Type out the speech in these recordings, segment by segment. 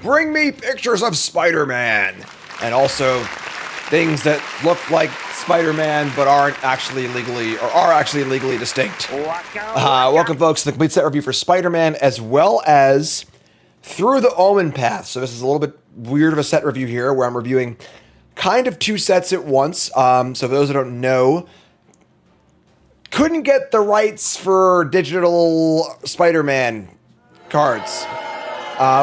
Bring me pictures of Spider-Man. And also things that look like Spider-Man but aren't actually legally, or are actually legally distinct. Welcome, folks, to the complete set review for Spider-Man, as well as through the Omenpaths. So this is a little bit weird of a set review here, where I'm reviewing kind of two sets at once. So for those who don't know, couldn't get the rights for digital Spider-Man cards,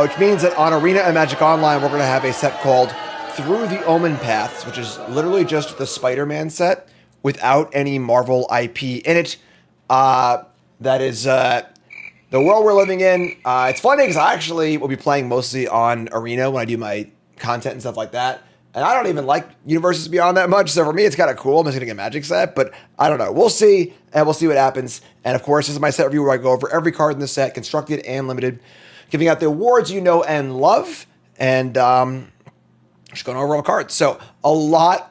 which means that on Arena and Magic Online, we're going to have a set called Through the Omenpaths, which is literally just the Spider-Man set without any Marvel IP in it. That is the world we're living in. It's funny because I actually will be playing mostly on Arena when I do my content and stuff like that. And I don't even like universes beyond that much. So for me, it's kind of cool. I'm just getting a Magic set, but I don't know. We'll see, and we'll see what happens. And of course, this is my set review where I go over every card in the set, constructed and limited, giving out the awards you know and love, and just going over all the cards. So a lot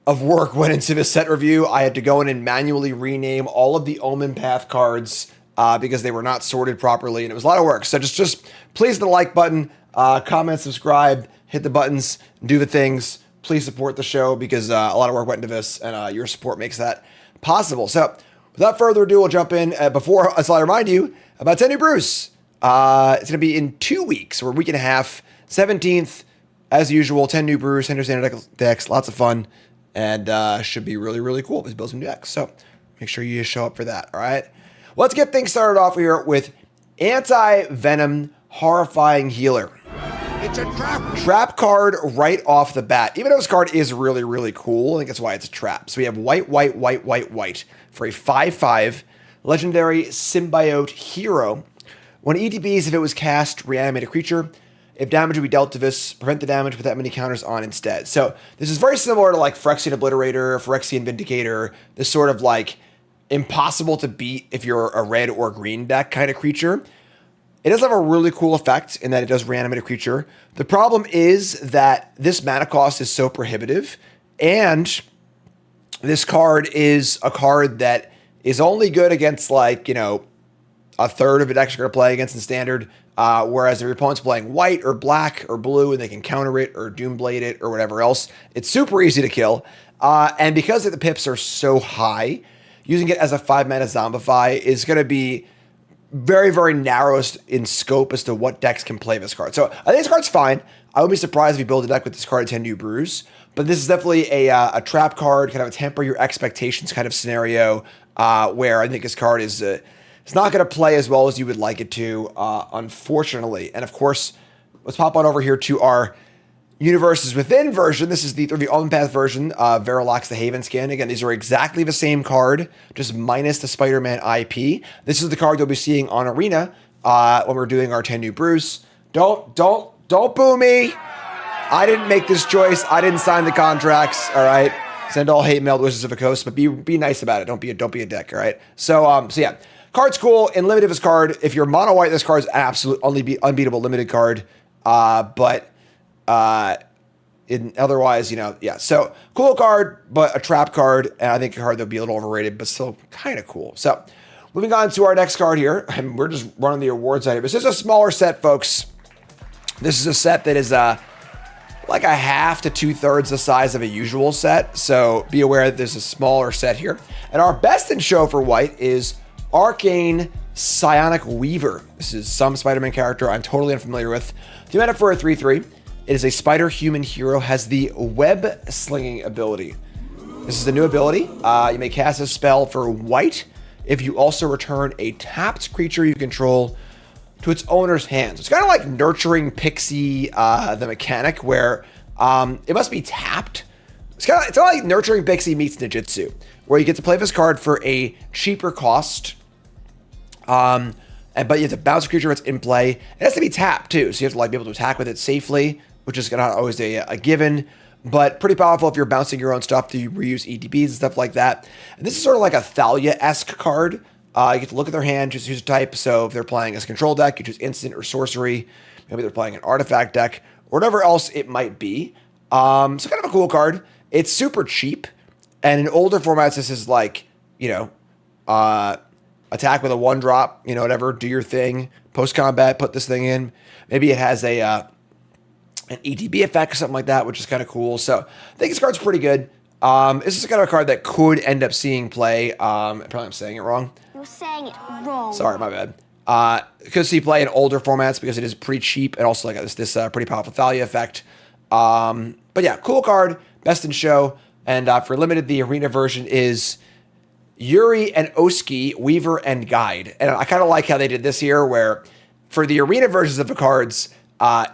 of work went into this set review. I had to go in and manually rename all of the Omenpath cards because they were not sorted properly, and it was a lot of work. So just please hit the like button, comment, subscribe, hit the buttons, do the things. Please support the show because a lot of work went into this, and your support makes that possible. So without further ado, we'll jump in. Before, so I remind you about 10 New Brews. It's going to be in 2 weeks, or a week and a half, 17th, as usual, 10 New Brews, 10 new standard decks, lots of fun, and should be really, really cool. Let's build some decks. So make sure you show up for that, all right? Let's get things started off here with Anti-Venom Horrifying Healer. It's a trap. Trap card right off the bat. Even though this card is really, really cool, I think that's why it's a trap. So we have white for a 5/5 legendary symbiote hero. When ETBs, if it was cast, reanimate a creature. If damage would be dealt to this, prevent the damage with that many counters on instead. So this is very similar to like Phyrexian Obliterator, Phyrexian Vindicator, this sort of like impossible to beat if you're a red or green deck kind of creature. It does have a really cool effect in that it does reanimate a creature. The problem is that this mana cost is so prohibitive, and this card is a card that is only good against like, you know, a third of it actually going to play against in standard, whereas if your opponent's playing white or black or blue and they can counter it or Doomblade it or whatever else, it's super easy to kill. And because the pips are so high, using it as a 5-mana Zombify is going to be very, very narrow in scope as to what decks can play this card. So I think this card's fine. I would be surprised if you build a deck with this card at 10 New Brews, but this is definitely a trap card, kind of a temper your expectations kind of scenario, where I think this card is it's not going to play as well as you would like it to, unfortunately. And of course, let's pop on over here to our Universes Within version. This is the Omenpath version, Verilox the Haven skin. Again, these are exactly the same card, just minus the Spider-Man IP. This is the card you'll be seeing on Arena when we're doing our 10 New Brews. Don't boo me. I didn't make this choice. I didn't sign the contracts. All right. Send all hate mail to Wizards of the Coast, but be nice about it. Don't be a dick. All right. So yeah, card's cool. In limited, this card, if you're mono white, this card is an absolute unbeatable limited card. But otherwise, you know, yeah. So cool card, but a trap card, and I think a card that'll be a little overrated, but still kind of cool. So moving on to our next card here, and we're just running the awards item. This is a smaller set, folks. This is a set that is like a half to 2/3 the size of a usual set. So be aware that there's a smaller set here. And our best in show for white is Arcane Psionic Weaver. This is some Spider-Man character I'm totally unfamiliar with. 2 mana for a 3/3. It is a spider-human hero, has the web-slinging ability. This is the new ability. You may cast a spell for white if you also return a tapped creature you control to its owner's hands. It's kind of like Nurturing Pixie, the mechanic, where it must be tapped. It's kind of like Nurturing Pixie meets Ninjutsu, where you get to play this card for a cheaper cost. But you have to bounce a creature that's in play. It has to be tapped too, so you have to like be able to attack with it safely, which is not always a given, but pretty powerful if you're bouncing your own stuff to reuse ETBs and stuff like that. And this is sort of like a Thalia-esque card. You get to look at their hand, just use a type. So if they're playing as a control deck, you choose instant or sorcery. Maybe they're playing an artifact deck or whatever else it might be. So kind of a cool card. It's super cheap, and in older formats, this is like, you know, attack with a 1-drop, you know, whatever, do your thing. Post-combat, put this thing in. Maybe it has an ETB effect or something like that, which is kind of cool. So I think this card's pretty good. This is kind of a card that could end up seeing play. Probably I'm saying it wrong. You're saying it wrong. Sorry, my bad. Could see play in older formats because it is pretty cheap and also like this pretty powerful Thalia effect. But yeah, cool card, best in show. And for limited, the arena version is Yuri and Oski, Weaver and Guide. And I kind of like how they did this here, where for the arena versions of the cards,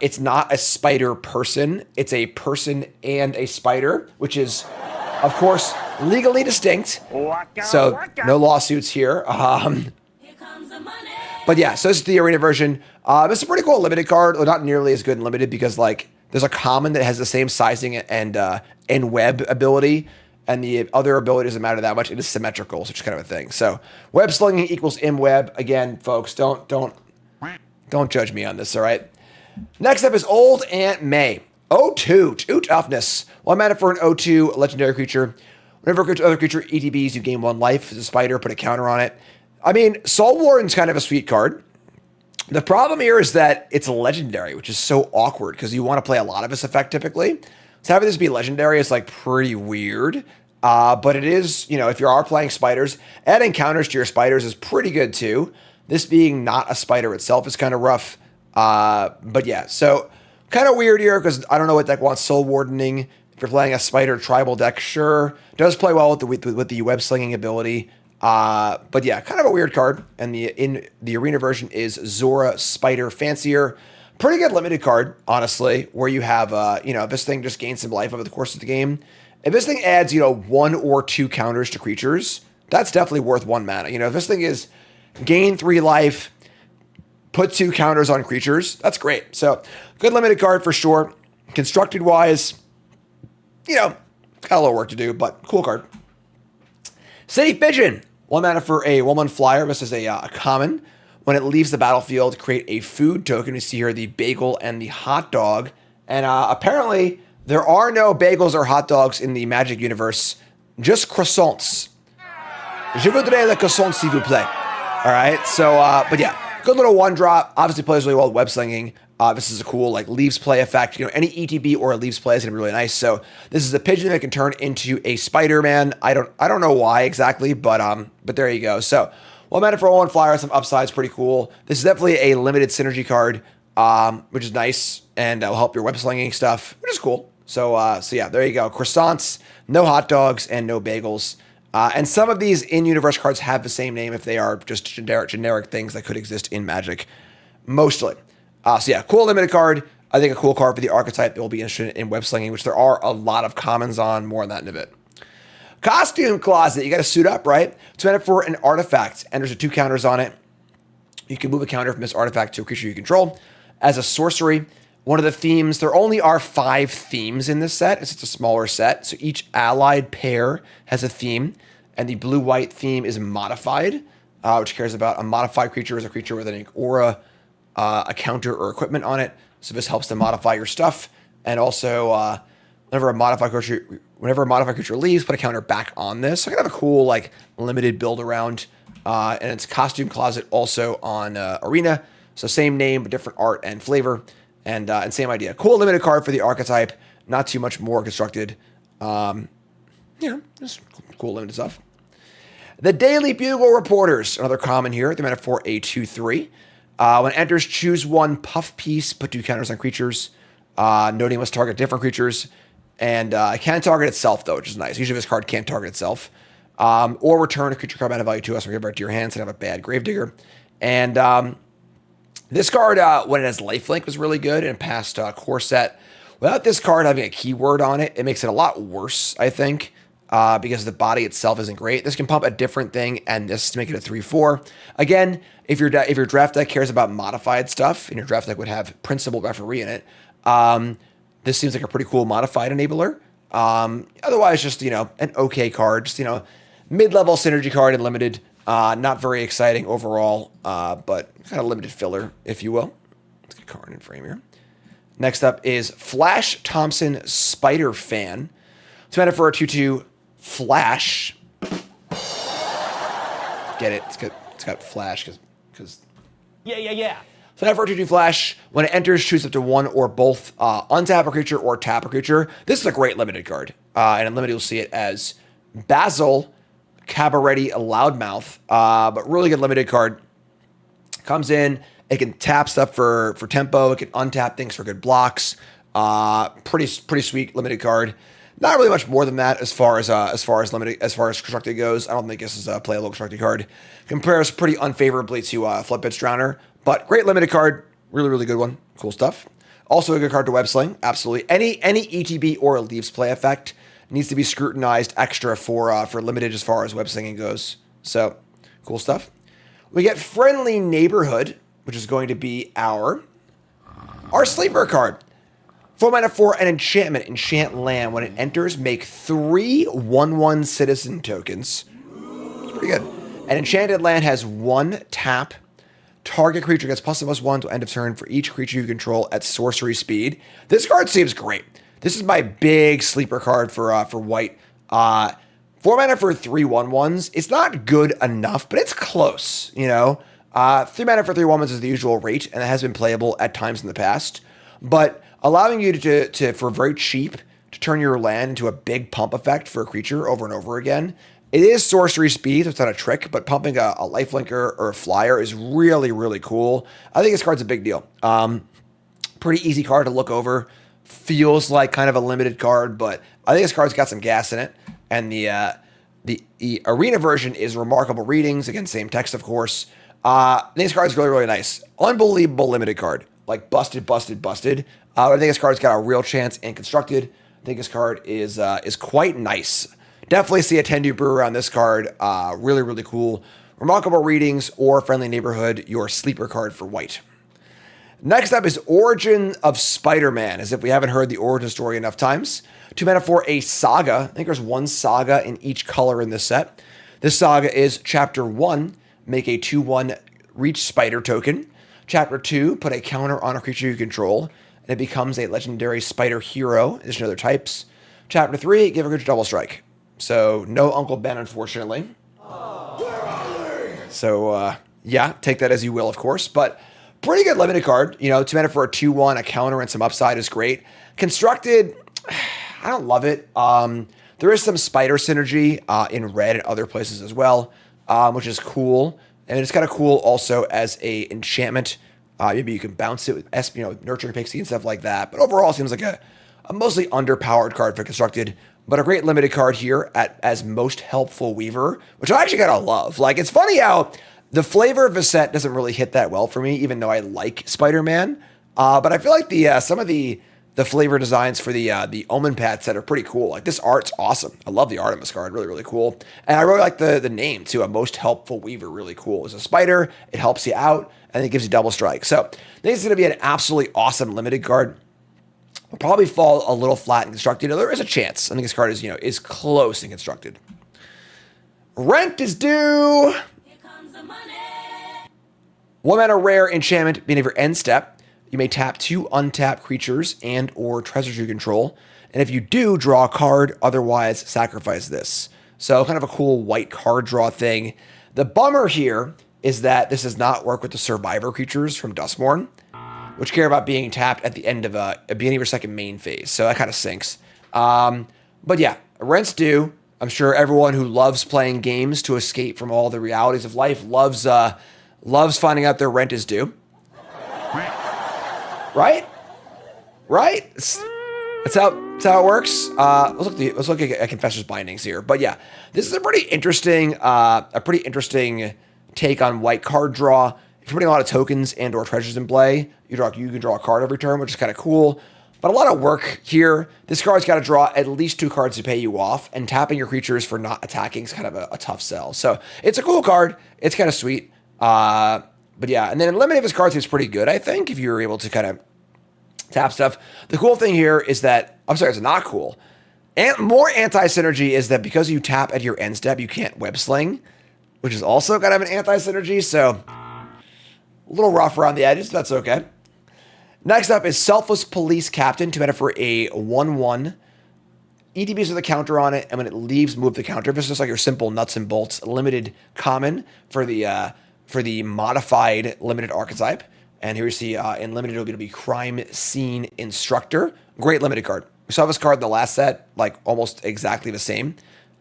it's not a spider person. It's a person and a spider, which is, of course, legally distinct. So no lawsuits here. But yeah, so this is the arena version. It's a pretty cool limited card. Well, not nearly as good in limited because like there's a common that has the same sizing and web ability. And the other ability doesn't matter that much. It is symmetrical, which is kind of a thing. So web-slinging equals imweb. Again, folks, don't judge me on this, all right? Next up is Old Aunt May. O2, 2 toughness. 1 mana for an O2 legendary creature. Whenever other creature ETBs, you gain 1 life. As a spider, put a counter on it. I mean, Soul Warden's kind of a sweet card. The problem here is that it's legendary, which is so awkward because you want to play a lot of this effect typically. So having this be legendary is like pretty weird. But it is, you know, if you are playing spiders, adding counters to your spiders is pretty good too. This being not a spider itself is kind of rough. But yeah, so kind of weird here because I don't know what deck wants Soul Wardening. If you're playing a spider tribal deck, sure. Does play well with the web-slinging ability. But yeah, kind of a weird card. And in the arena version is Zora Spider Fancier. Pretty good limited card, honestly, where you have, this thing just gains some life over the course of the game. If this thing adds, 1 or 2 counters to creatures, that's definitely worth 1 mana. If this thing is gain 3 life, put 2 counters on creatures, that's great. So, good limited card for sure. Constructed-wise, got a little work to do, but cool card. City Pigeon. 1 mana for a 1/1 flyer. This is a common. When it leaves the battlefield, create a food token. You see here the bagel and the hot dog. And apparently, there are no bagels or hot dogs in the Magic universe, just croissants. Je voudrais le croissant, s'il vous plaît. All right, so, but yeah, good little 1-drop. Obviously plays really well with web-slinging. This is a cool, leaves play effect. Any ETB or a leaves play is going to be really nice. So this is a pigeon that can turn into a Spider-Man. I don't know why exactly, but there you go. So 1 mana for 1 flyer, some upsides, pretty cool. This is definitely a limited synergy card, which is nice, and will help your web-slinging stuff, which is cool. So yeah, there you go. Croissants, no hot dogs, and no bagels. And some of these in-universe cards have the same name if they are just generic things that could exist in Magic, mostly. So yeah, cool limited card. I think a cool card for the archetype that will be interested in web-slinging, which there are a lot of commons on. More on that in a bit. Costume Closet. You got to suit up, right? It's meant for an artifact. Enters with 2 counters on it. You can move a counter from this artifact to a creature you control. As a sorcery, one of the themes, there only are 5 themes in this set. It's a smaller set. So each allied pair has a theme. And the blue-white theme is modified, which cares about a modified creature as a creature with an aura, a counter, or equipment on it. So this helps to modify your stuff. And also, whenever a modified creature leaves, put a counter back on this. So I kind of have a cool, limited build around. And it's Costume Closet also on Arena. So same name, but different art and flavor. And same idea. Cool limited card for the archetype. Not too much more constructed. Just cool limited stuff. The Daily Bugle Reporters. Another common here. They're meant for a 2/3. When it enters, choose 1 puff piece. Put 2 counters on creatures. Noting must target different creatures. And it can target itself, though, which is nice. Usually this card can't target itself. Or return a creature card mana value to us and give it to your hands and have a bad Gravedigger. And this card, when it has lifelink, was really good in past core set. Without this card having a keyword on it, it makes it a lot worse, I think, because the body itself isn't great. This can pump a different thing, and this to make it a 3/4. Again, if your draft deck cares about modified stuff, and your draft deck would have Principal Referee in it, this seems like a pretty cool modified enabler. Otherwise, just, an okay card. Just, mid-level synergy card and limited. Not very exciting overall, but kind of limited filler, if you will. Let's get card in frame here. Next up is Flash Thompson Spider Fan. It's meant for a 2/2 Flash. Get it? It's good. It's got flash because. Yeah. So now for 2/2 flash, when it enters, choose up to one or both untap a creature or tap a creature. This is a great limited card. And in limited, you'll see it as Basil, Cabaretti, Loudmouth. But really good limited card. Comes in, it can tap stuff for tempo. It can untap things for good blocks. Pretty sweet limited card. Not really much more than that as far as constructed goes. I don't think this is a playable constructed card. Compares pretty unfavorably to Flipbits Drowner, but great limited card. Really good one. Cool stuff. Also a good card to web sling. Absolutely. Any ETB or leaves play effect needs to be scrutinized extra for limited as far as web slinging goes. So cool stuff. We get Friendly Neighborhood, which is going to be our sleeper card. 4 mana for an enchantment. Enchant land. When it enters, make 3 1/1 citizen tokens. It's pretty good. An enchanted land has 1 tap. Target creature gets +1/+1 to end of turn for each creature you control at sorcery speed. This card seems great. This is my big sleeper card for white. 4 mana for 3 1/1s. It's not good enough, but it's close, you know? 3 mana for 3 1/1s is the usual rate, and it has been playable at times in the past. But allowing you to for very cheap, to turn your land into a big pump effect for a creature over and over again. It is sorcery speed, so it's not a trick, but pumping a lifelinker or a flyer is really cool. I think this card's a big deal. Pretty easy card to look over. Feels like kind of a limited card, but I think this card's got some gas in it. And the arena version is remarkable readings. Again, same text, of course. This card's really nice. Unbelievable limited card. Like busted. I think this card's got a real chance in constructed. I think this card is quite nice. Definitely see a Tendu Brewer on this card. Really cool. Remarkable readings or Friendly Neighborhood, your sleeper card for white. Next up is Origin of Spider-Man, as if we haven't heard the origin story enough times. 2 mana for a Saga. I think there's 1 Saga in each color in this set. This Saga is Chapter 1, make a 2/1 Reach Spider token. Chapter 2, put a counter on a creature you control, and it becomes a legendary spider hero, in addition to other types. Chapter 3, give a creature double strike. So, no Uncle Ben, unfortunately. So, yeah, take that as you will, of course. But pretty good limited card. You know, 2 mana for a 2/1, a counter, and some upside is great. Constructed, I don't love it. There is some spider synergy in red and other places as well, which is cool. And it's kind of cool also as a enchantment. Maybe you can bounce it with Nurturing Pixie and stuff like that. But overall, it seems like a mostly underpowered card for constructed. But a great limited card here as Most Helpful Weaver, which I actually gotta love. Like, it's funny how the flavor of the set doesn't really hit that well for me, even though I like Spider-Man. But I feel like some of the flavor designs for the Omenpaths set are pretty cool. Like, this art's awesome. I love the art of this card, really cool. And I really like the name too, a Most Helpful Weaver, really cool. It's a spider, it helps you out, and it gives you double strike. So I think it's gonna be an absolutely awesome limited card. Will probably fall a little flat in constructed. There is a chance. I think this card is close in constructed. Rent is due. Here comes the money. 1 mana rare enchantment, beginning of your end step. You may tap 2 untapped creatures and or treasures you control. And if you do, draw a card, otherwise sacrifice this. So kind of a cool white card draw thing. The bummer here is that this does not work with the survivor creatures from Duskmourn, which care about being tapped at the end of a beginning of your second main phase. So that kind of sinks. But yeah, rent's due. I'm sure everyone who loves playing games to escape from all the realities of life loves finding out their rent is due. Right? That's how it works. Let's look at Confessor's Bindings here. But yeah, this is a pretty interesting take on white card draw. If you're putting a lot of tokens and or treasures in play, you can draw a card every turn, which is kind of cool. But a lot of work here. This card's got to draw at least 2 cards to pay you off, and tapping your creatures for not attacking is kind of a tough sell. So it's a cool card. It's kind of sweet. But yeah, and then in limited, this card seems pretty good, I think, if you're able to kind of tap stuff. The cool thing here is that, it's not cool. And more anti-synergy is that because you tap at your end step, you can't web sling, which is also kind of an anti-synergy. So a little rough around the edges, but that's okay. Next up is Selfless Police Captain, 2 mana for a 1/1. ETBs with a counter on it, and when it leaves, move the counter. This is just like your simple nuts and bolts limited common for the for the modified limited archetype. And here we see in limited it'll be Crime Scene Instructor. Great limited card. We saw this card in the last set, like almost exactly the same.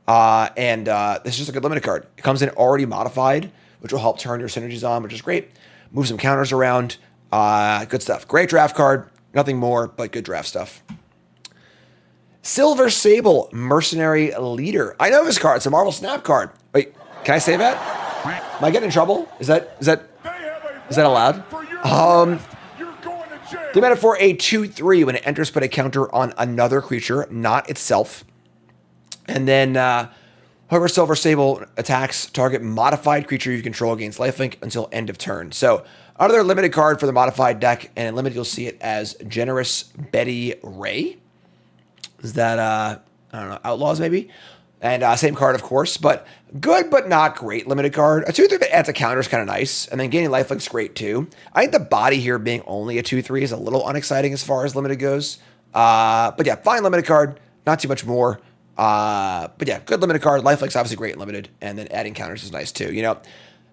This is just a good limited card. It comes in already modified, which will help turn your synergies on, which is great. Move some counters around. Good stuff. Great draft card. Nothing more, but good draft stuff. Silver Sable, Mercenary Leader. I know this card. It's a Marvel Snap card. Wait, can I say that? Am I getting in trouble? Is that allowed? 3 mana for a 2/3. When it enters, put a counter on another creature, not itself. And then, however, Silver Sable attacks target modified creature you control against lifelink until end of turn. So, another limited card for the modified deck, and in limited you'll see it as Generous Betty Ray. Is that, I don't know, Outlaws maybe? And same card, of course, but good but not great limited card. A 2/3 that adds a counter is kind of nice, and then gaining lifelink's great too. I think the body here being only a 2/3 is a little unexciting as far as limited goes. But yeah, fine limited card, not too much more. But yeah, good limited card. Lifelink's obviously great in limited, and then adding counters is nice too. You know,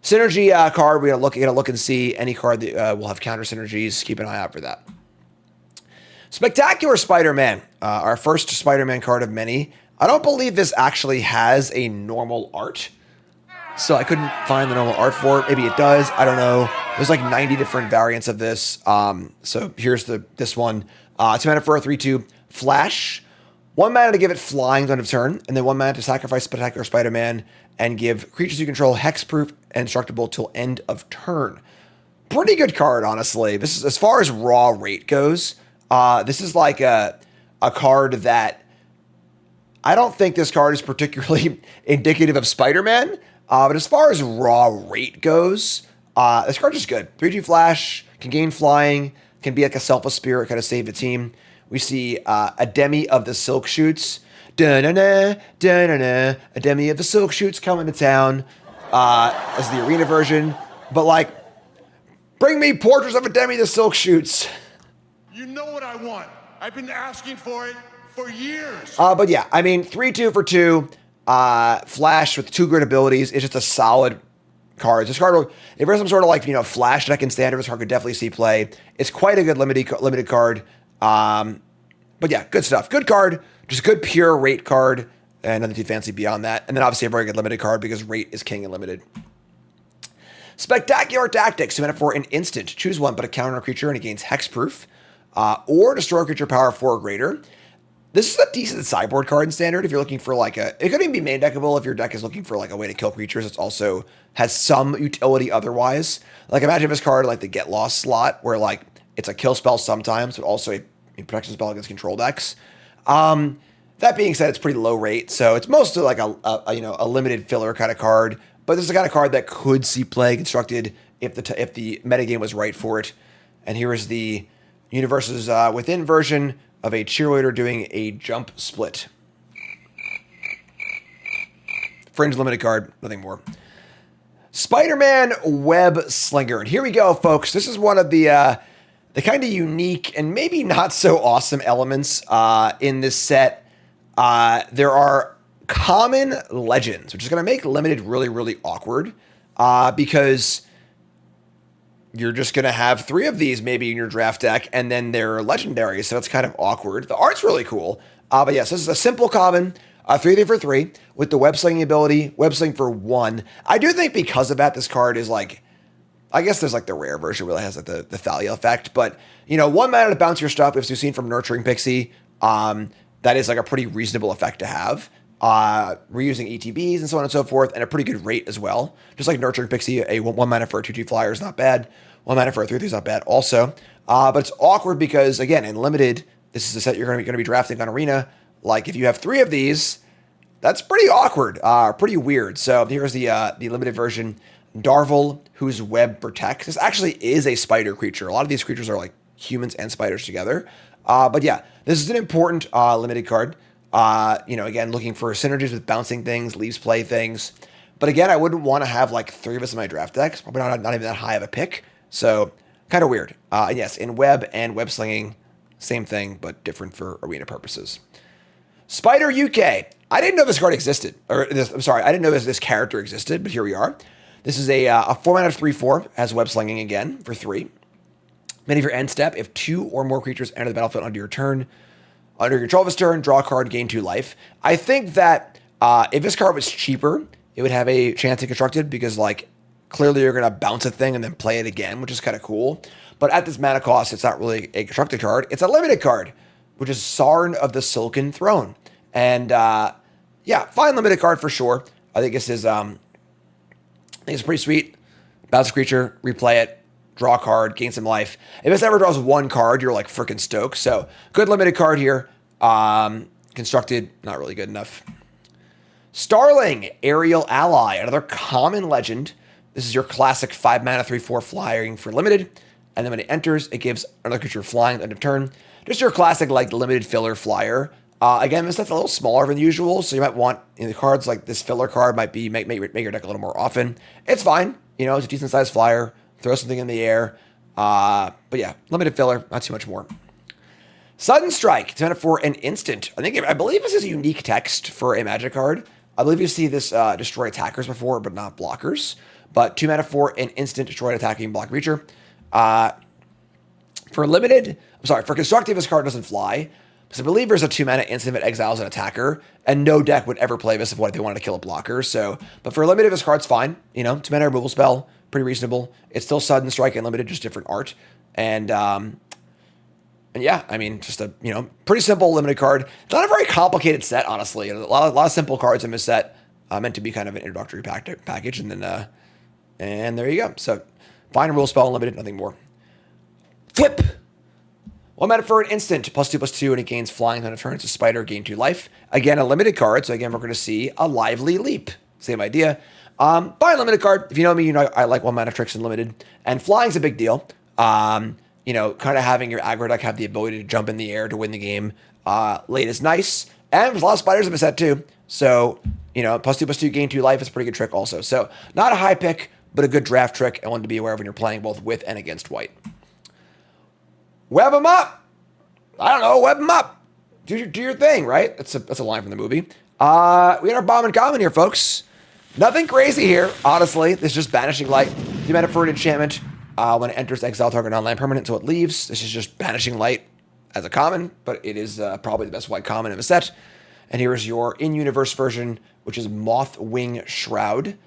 synergy card, we gotta look and see any card that will have counter synergies. Keep an eye out for that. Spectacular Spider-Man, our first Spider-Man card of many. I don't believe this actually has a normal art, so I couldn't find the normal art for it. Maybe it does. I don't know. There's like 90 different variants of this. So here's this one. 2 mana for a 3/2 Flash. 1 mana to give it flying on end of turn, and then 1 mana to sacrifice Spectacular Spider-Man and give creatures you control hexproof and indestructible till end of turn. Pretty good card, honestly. This is, as far as raw rate goes, this is like a card that I don't think this card is particularly indicative of Spider-Man, but as far as raw rate goes, this card is good. 3/2 Flash, can gain flying, can be like a selfless spirit, kind of save the team. We see a Demi of the Silk Shoots. Da-na-na, da-na-na. A Demi of the Silk Shoots coming to town as the arena version. But like, bring me portraits of a Demi of the Silk Shoots. You know what I want. I've been asking for it for years. But yeah, I mean, 3/2 for 2. Flash with 2 great abilities. It's just a solid card. This card, if there's some sort of like, you know, Flash deck in Standard, this card could definitely see play. It's quite a good limited card. But yeah, good stuff. Good card. Just good pure rate card. And nothing too fancy beyond that. And then obviously a very good limited card because rate is king in limited. Spectacular Tactics. 2 mana for an instant. Choose one, but a counter on a creature and it gains hexproof. Or destroy a creature power 4 or greater. This is a decent sideboard card in Standard if you're looking for like it could even be main deckable if your deck is looking for like a way to kill creatures. It's also has some utility otherwise. Like imagine this card like the Get Lost slot where like it's a kill spell sometimes, but also a protection spell against control decks. That being said, it's pretty low rate, so it's mostly like a limited filler kind of card. But this is the kind of card that could see play constructed if the metagame was right for it. And here is the Universes Within version of a cheerleader doing a jump split. Fringe limited card, nothing more. Spider-Man Web-Slinger. And here we go, folks. This is one of the kind of unique and maybe not so awesome elements in this set. There are common legends, which is going to make limited really, really awkward because you're just going to have 3 of these maybe in your draft deck, and then they're legendary, so it's kind of awkward. The art's really cool. But yes, this is a simple common, 3 for 3, with the web-slinging ability, web-sling for 1. I do think because of that, this card is like, I guess there's like the rare version really has like the Thalia effect, but you know, 1 mana to bounce your stuff, as we've seen from Nurturing Pixie, that is like a pretty reasonable effect to have. Reusing ETBs and so on and so forth, and a pretty good rate as well. Just like Nurturing Pixie, a 1 mana for a 2/2 flyer is not bad. 1 mana for a 3/3 is not bad also. But it's awkward because, again, in limited, this is a set you're going to be drafting on Arena. Like, if you have 3 of these, that's pretty awkward, pretty weird. So here's the limited version. Darvel, whose web protects. This actually is a spider creature. A lot of these creatures are like humans and spiders together. But yeah, this is an important limited card. Again, looking for synergies with bouncing things, leaves play things. But again, I wouldn't want to have like 3 of us in my draft decks. Probably not even that high of a pick. So kind of weird. And yes, in web and web slinging, same thing, but different for arena purposes. Spider UK. I didn't know this card existed. I didn't know this character existed, but here we are. This is a 4 mana 3/4, has web-slinging again for 3. Many of your end step, if 2 or more creatures enter the battlefield under your turn, under your control of his turn, draw a card, gain 2 life. I think that if this card was cheaper, it would have a chance to constructed because, like, clearly you're going to bounce a thing and then play it again, which is kind of cool. But at this mana cost, it's not really a constructed card. It's a limited card, which is Sarn of the Silken Throne. And, yeah, fine limited card for sure. I think this is, I think it's pretty sweet. Bounce a creature, replay it, draw a card, gain some life. If this ever draws 1 card, you're like freaking stoked. So good limited card here. Constructed, not really good enough. Starling, Aerial Ally, another common legend. This is your classic 5 mana 3/4 flying for limited. And then when it enters, it gives another creature flying at the end of turn. Just your classic like limited filler flyer. Again, this set's a little smaller than usual, so you might want the cards like this filler card might be make your deck a little more often. It's fine, it's a decent sized flyer. Throw something in the air, but yeah, limited filler, not too much more. Sudden Strike, 2 mana for an instant. I believe this is a unique text for a Magic card. I believe you see this destroy attackers before, but not blockers. But 2 mana for an instant, destroy an attacking block creature. For constructive, this card doesn't fly. Because I believe there's a 2 mana instant that exiles an attacker, and no deck would ever play this if they wanted to kill a blocker. So, but for limited, this card's fine. 2 mana removal spell, pretty reasonable. It's still Sudden Strike and limited, just different art. And yeah, I mean, just a pretty simple limited card. It's not a very complicated set, honestly. A lot of simple cards in this set, meant to be kind of an introductory package, and then and there you go. So, fine removal spell, unlimited, nothing more. Flip. 1 mana for an instant, +2/+2, and it gains flying on a turn. It's a spider, gain 2 life. Again, a limited card, so again, we're going to see a Lively Leap. Same idea. Fine limited card. If you know me, I like 1 mana tricks and limited. And flying's a big deal. Kind of having your aggro deck have the ability to jump in the air to win the game late is nice. And there's a lot of spiders in the set too. So, +2/+2, gain 2 life is a pretty good trick also. So, not a high pick, but a good draft trick and one to be aware of when you're playing both with and against white. Web them up. I don't know. Web them up. Do your thing, right? That's a line from the movie. We got our Bombin Common here, folks. Nothing crazy here, honestly. This is just Banishing Light. 2 mana for an enchantment. When it enters, exile target non-land permanent until it leaves. This is just Banishing Light as a common, but it is probably the best white common in the set. And here is your in-universe version, which is Mothwing Shroud.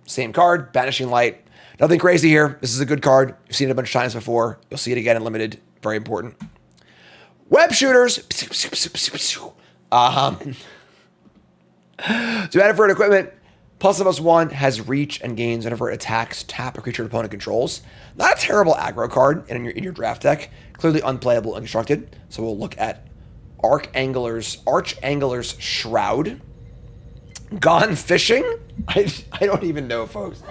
Same card, Banishing Light. Nothing crazy here. This is a good card. You've seen it a bunch of times before. You'll see it again in limited. Very important. Web shooters. 2 mana for an equipment. +1/+1 has reach and gains whenever it attacks, tap a creature an opponent controls. Not a terrible aggro card in your draft deck. Clearly unplayable and constructed. So we'll look at Archangler's Shroud. Gone Fishing? I don't even know, folks.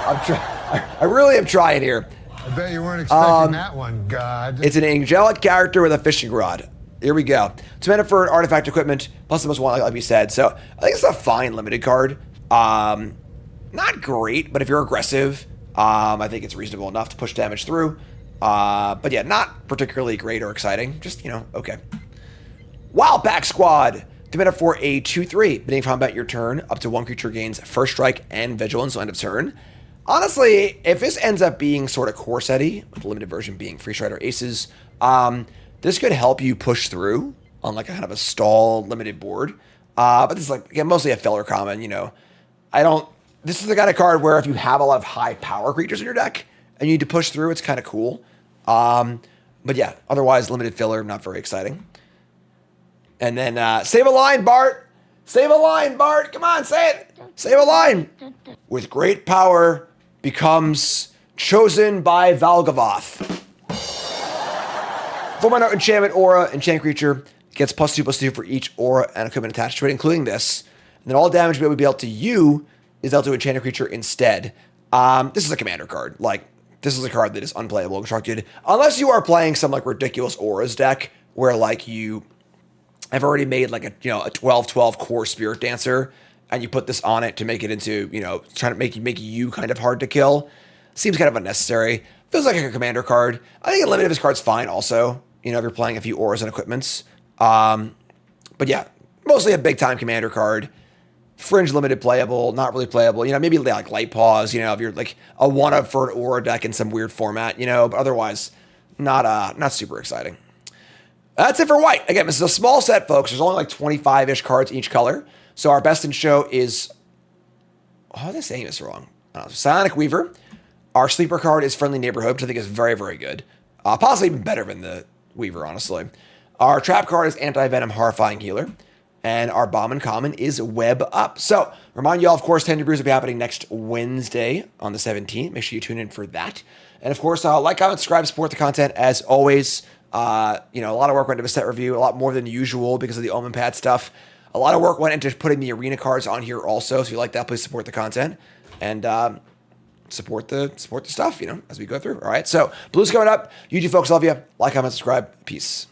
I really am trying here. I bet you weren't expecting that one, God. It's an angelic character with a fishing rod. Here we go. 2 mana for an artifact equipment, +1/+1, like we said. So I think it's a fine limited card. Not great, but if you're aggressive, I think it's reasonable enough to push damage through. But yeah, not particularly great or exciting. Just, okay. Wildpack Squad. 2 mana for a 2/3. Beginning of combat your turn, up to 1 creature gains First Strike and Vigilance, so end of turn. Honestly, if this ends up being sort of core setty, with the limited version being Free Strider Aces, this could help you push through on like a kind of a stall limited board. But this is like, again, mostly a filler common, this is the kind of card where if you have a lot of high power creatures in your deck and you need to push through, it's kind of cool. But yeah, otherwise limited filler, not very exciting. And then save a line, Bart. Save a line, Bart. Come on, say it. Save a line. With great power becomes chosen by Valgavoth. 4 mana enchantment aura, enchant creature gets +2/+2 for each aura and equipment attached to it, including this. And then all damage will be dealt to you is dealt to enchant a creature instead. This is a commander card. Like, this is a card that is unplayable constructed. Unless you are playing some like ridiculous auras deck where like you have already made like a 12/12 core Spirit Dancer and you put this on it to make it into, trying to make you kind of hard to kill. Seems kind of unnecessary. Feels like a commander card. I think a limited of his card's fine also, if you're playing a few auras and equipments. But yeah, mostly a big time commander card. fringe limited playable, not really playable. Maybe like light pause. If you're like a one-up for an aura deck in some weird format. But otherwise, not super exciting. That's it for white. Again, this is a small set, folks. There's only like 25-ish cards each color. So our best in show is, oh, they're saying this wrong. Psionic Weaver. Our sleeper card is Friendly Neighborhood, which I think is very, very good. Possibly even better than the Weaver, honestly. Our trap card is Anti-Venom Horrifying Healer. And our Bombin Common is Web Up. So, remind you all, of course, Tender Brews will be happening next Wednesday on the 17th. Make sure you tune in for that. And, of course, like, comment, subscribe, support the content as always. A lot of work went into the set review, a lot more than usual because of the Omenpaths stuff. A lot of work went into putting the arena cards on here also. So if you like that, please support the content and support the stuff, as we go through. All right. So Blue's coming up. You two folks, love you. Like, comment, subscribe. Peace.